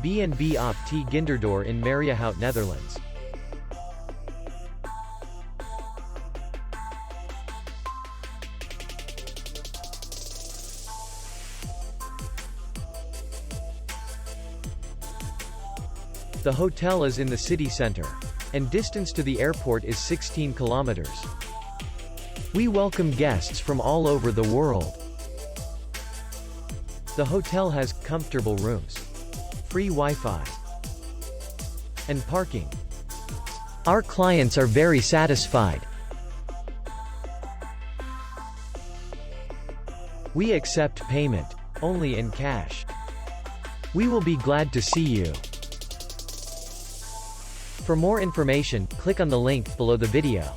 B&B Op T Ginderdoor in Mariahout, Netherlands. The hotel is in the city center, and distance to the airport is 16 kilometers. We welcome guests from all over the world. The hotel has comfortable rooms, free Wi-Fi, and parking. Our clients are very satisfied. We accept payment only in cash. We will be glad to see you. For more information, click on the link below the video.